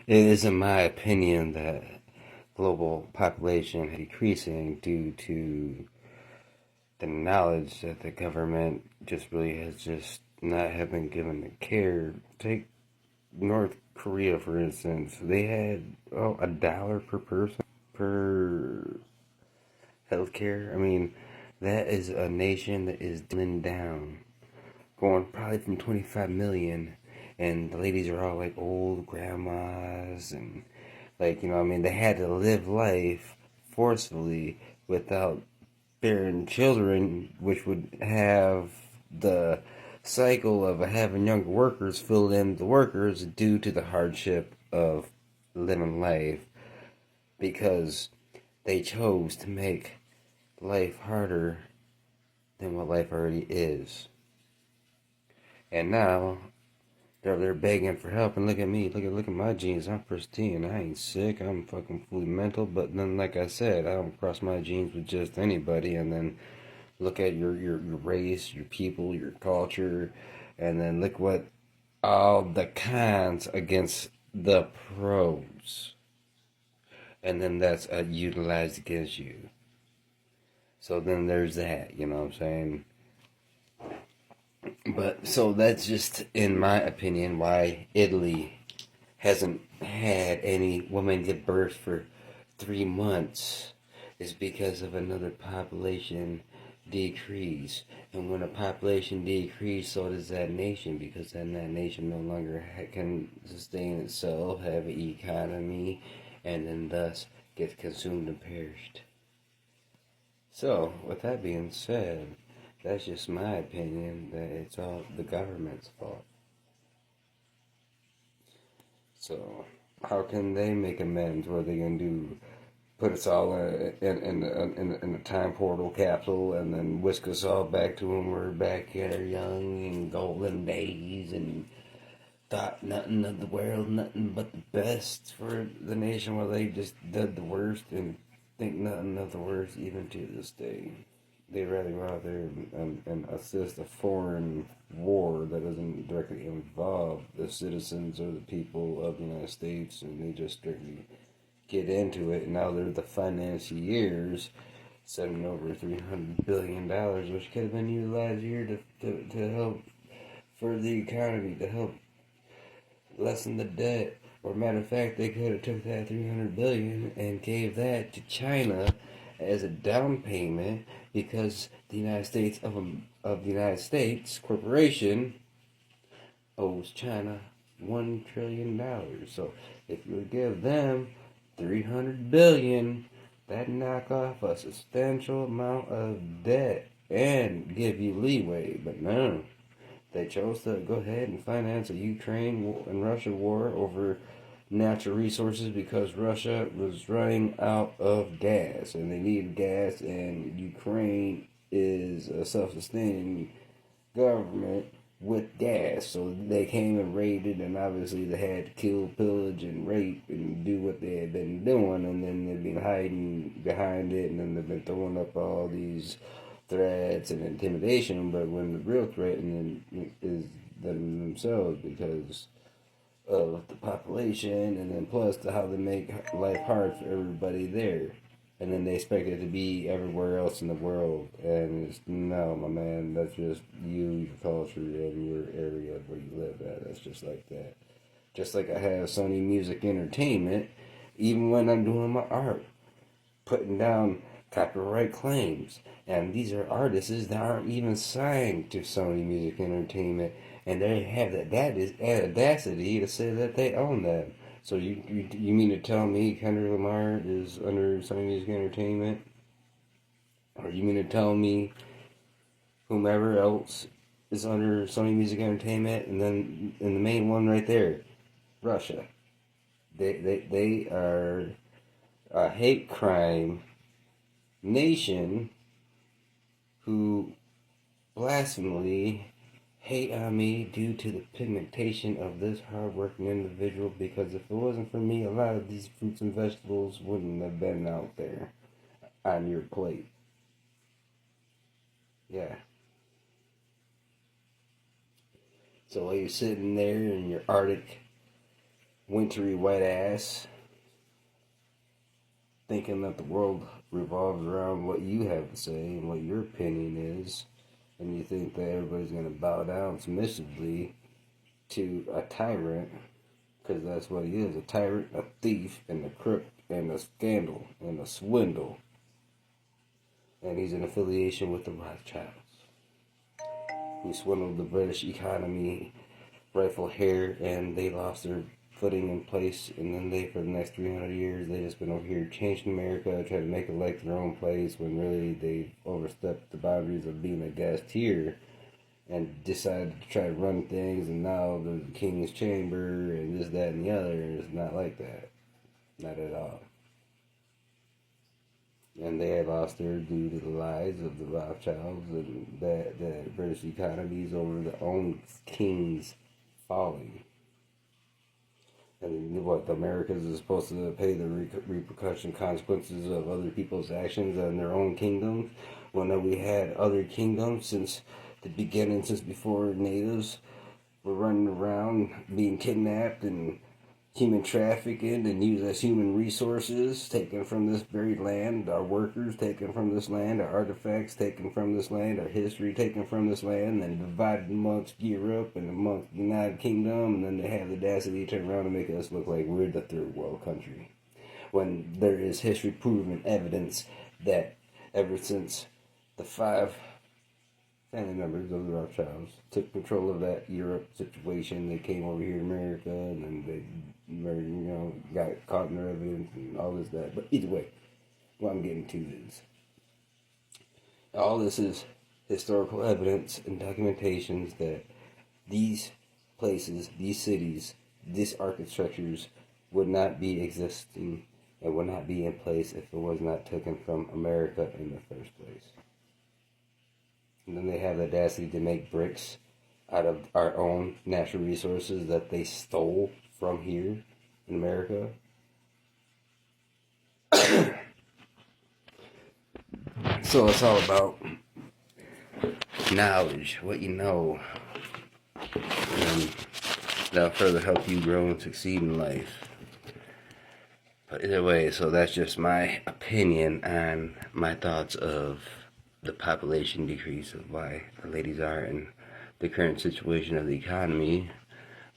It is, in my opinion, that global population is decreasing due to the knowledge that the government just really has just not have been given the care. Take North Korea, for instance. They had $1 per person per healthcare. I mean, that is a nation that is dwindling down, going probably from 25 million, and the ladies are all like old grandmas and like, I mean, they had to live life forcefully without bearing children, which would have the cycle of having younger workers fill in the workers due to the hardship of living life because they chose to make life harder than what life already is. And now they're begging for help, and look at me, look at my genes. I'm pristine. I ain't sick. I'm fucking fully mental. But then, like I said, I don't cross my genes with just anybody. And then look at your race, your people, your culture, and then look what all the cons against the pros, and then that's utilized against you. So then there's that. You know what I'm saying? But so that's just, in my opinion, why Italy hasn't had any woman give birth for 3 months is because of another population decrease. And when a population decrease, so does that nation, because then that nation no longer can sustain itself, have an economy, and then thus gets consumed and perished. So, with that being said, that's just my opinion that it's all the government's fault. So, how can they make amends? What are they going to do? Put us all in a time portal capsule and then whisk us all back to when we're back here young and golden days and thought nothing of the world, nothing but the best for the nation, while they just did the worst and think nothing of the worst even to this day. They'd rather go out there and assist a foreign war that doesn't directly involve the citizens or the people of the United States, and they just strictly get into it. And now they're the financiers, sending over $300 billion, which could have been utilized here to help for the economy, to help lessen the debt. Or matter of fact, they could have took that 300 billion and gave that to China as a down payment, because the United States of the United States corporation owes China $1 trillion. So if you would give them 300 billion, that knock off a substantial amount of debt and give you leeway. But no, they chose to go ahead and finance a Ukraine and Russia war over natural resources because Russia was running out of gas and they needed gas, and Ukraine is a self-sustaining government with gas. So they came and raided, and obviously they had to kill, pillage, and rape and do what they had been doing, and then they've been hiding behind it, and then they've been throwing up all these threats and intimidation. But when the real threat is them themselves, because of the population, and then plus the how they make life hard for everybody there. And then they expect it to be everywhere else in the world. And it's, no, my man, that's just you, your culture, and your area where you live at. That's just like that. Just like I have Sony Music Entertainment, even when I'm doing my art, putting down copyright claims. And these are artists that aren't even signed to Sony Music Entertainment, and they have that is audacity to say that they own them. So you mean to tell me Kendrick Lamar is under Sony Music Entertainment? Or you mean to tell me whomever else is under Sony Music Entertainment? And then in the main one right there, Russia. They are a hate crime nation who blasphemingly hate on me due to the pigmentation of this hardworking individual, because if it wasn't for me, a lot of these fruits and vegetables wouldn't have been out there on your plate. Yeah. So while you're sitting there in your Arctic wintry white ass, thinking that the world revolves around what you have to say and what your opinion is, and you think that everybody's going to bow down submissively to a tyrant, because that's what he is, a tyrant, a thief, and a crook, and a scandal, and a swindle. And he's in affiliation with the Rothschilds. He swindled the British economy, rightful hair, and they lost their footing in place, and then they, for the next 300 years, they just been over here changing America, trying to make it like their own place, when really they overstepped the boundaries of being a guest here, and decided to try to run things, and now there's the King's Chamber, and this, that, and the other, and it's not like that. Not at all. And they have lost their due to the lies of the Rothschilds, and that the British economies over their own king's folly. And what, the Americans are supposed to pay the repercussion consequences of other people's actions in their own kingdoms, when we had other kingdoms since the beginning, since before natives were running around being kidnapped and human trafficking and used as human resources, taken from this very land, our workers taken from this land, our artifacts taken from this land, our history taken from this land, and divided amongst Europe and amongst the United Kingdom, and then they have the audacity to turn around and make us look like we're the third world country. When there is history proven evidence that ever since the 5 family members of the Rothschilds took control of that Europe situation, they came over here to America, and then they, got caught in their evidence and all this, that. But either way, what I'm getting to is, all this is historical evidence and documentations that these places, these cities, these architectures would not be existing and would not be in place if it was not taken from America in the first place. And then they have the audacity to make bricks out of our own natural resources that they stole from here in America. So it's all about knowledge, what you know, and that'll further help you grow and succeed in life. But either way, so that's just my opinion on my thoughts of the population decrease, of why the ladies are in the current situation of the economy,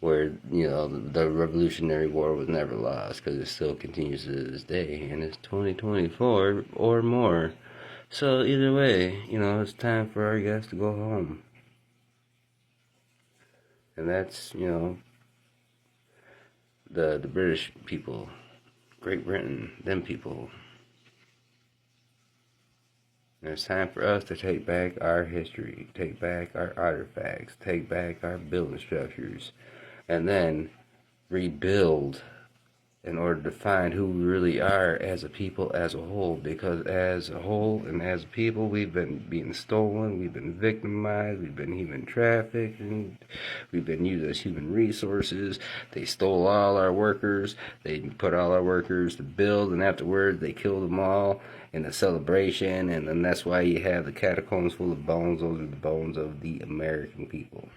where the Revolutionary War was never lost, because it still continues to this day, and it's 2024 or more. So either way, it's time for our guests to go home, and that's the British people, Great Britain, them people. And it's time for us to take back our history, take back our artifacts, take back our building structures, and then rebuild in order to find who we really are as a people, as a whole. Because as a whole and as a people, we've been being stolen, we've been victimized, we've been human trafficked, and we've been used as human resources. They stole all our workers, they put all our workers to build, and afterwards they killed them all in a celebration, and then that's why you have the catacombs full of bones. Those are the bones of the American people.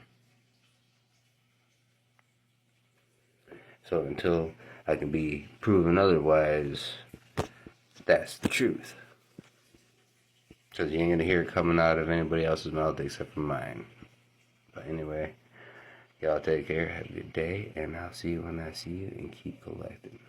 So until I can be proven otherwise, that's the truth. Because you ain't going to hear it coming out of anybody else's mouth except for mine. But anyway, y'all take care, have a good day, and I'll see you when I see you, and keep collecting.